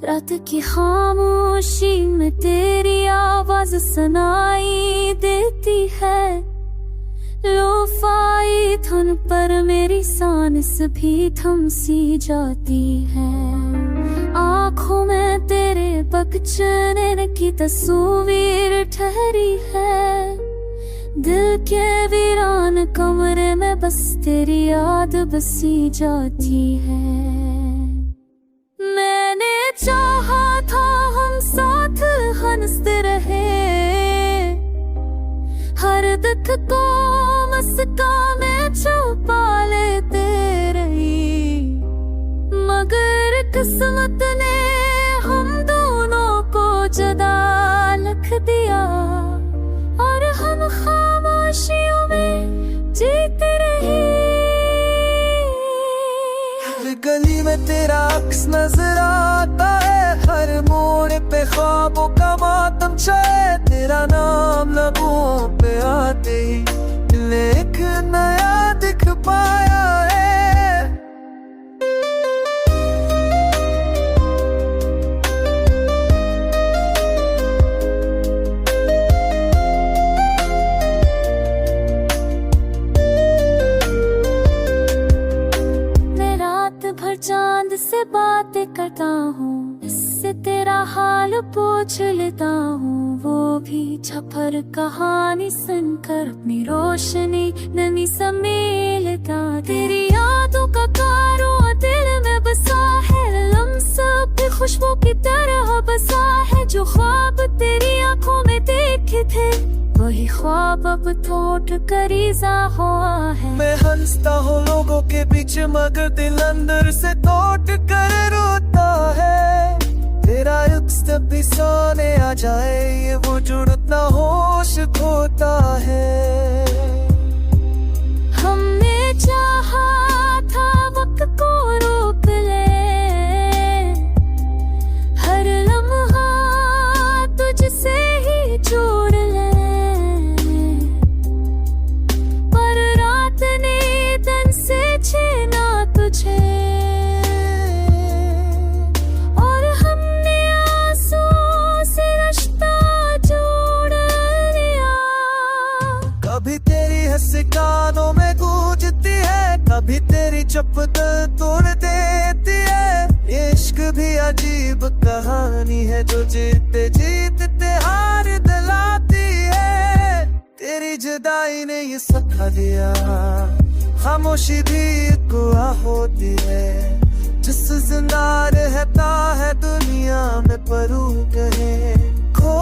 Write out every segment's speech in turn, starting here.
रात की खामोशी में तेरी आवाज सुनाई देती है। लोफाई धुन पर मेरी सांस भी थम सी जाती है। आँखों में तेरे बचपन की तस्वीर ठहरी है। दिल के वीरान कमरे में बस तेरी याद बसी जाती है। मैंने चाहा था हम साथ हंसते रहे, हर दुख को मुस्कान छुपा लेते रही, मगर किस्मत ने हम दोनों को जुदा लिख दिया और हम खामोशियों में जीते रहे। हर गली में तेरा अक्स नजर आता है, हर मोड़ पे ख्वाबों का मातम छाए। तेरा नाम लबों पे आते ही दिल ने एक नया दिख पाया है। मैं रात भर चांद से बातें करता हूँ, इससे तेरा हाल पूछ लेता हूँ। वो भी छपर कहानी सुनकर अपनी रोशनी नमी समेलता। तेरी यादों का कारवां दिल में बसा है, लम्हा पे खुशबू की तरह बसा है। जो ख्वाब तेरी आंखों में देखे थे, वही ख्वाब अब टूट कर इज़ा हुआ है। मैं हंसता हूँ लोगों के बीच, मगर दिल अंदर से टूट कर रोता है। तेरा अक्स जब भी सोने आ जाए, ये वो जुड़ता होश खोता है। हमने चाहा था वक्त को रोक ले, हर लम्हा तुझसे ही जोड़ ले, पर रात ने दिन से छीना तुझे और हमने आंसुओं से रिश्ता जोड़ लिया। कभी तेरी हंसी कानों में गूंजती है, कभी तेरी चुप दिल तोड़ देती है। ये इश्क भी अजीब कहानी है, जो जीते जीतते हार दिलाती है। तेरी जुदाई ने ये सिखा दिया, खामोशी भी एक गुआ होती है। जिस जिंदा रहता है दुनिया में, परू कहे खो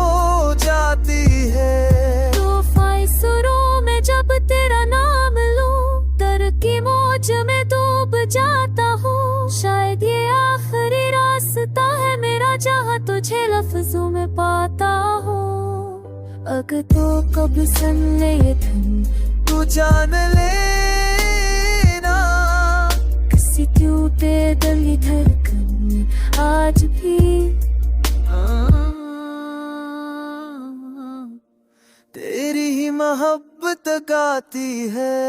जाती है। तूफान सुरों में जब तेरा नाम लूं, डर की मौज में डूब जाता हूँ। शायद ये आखिरी रास्ता है मेरा, जहाँ तुझे लफ्जों में पाता हूँ। अगर तो कब सुन ले ये धुन, तू जान लेना, किसी टूटे दिल की धड़कन आज भी तेरी ही मोहब्बत गाती है।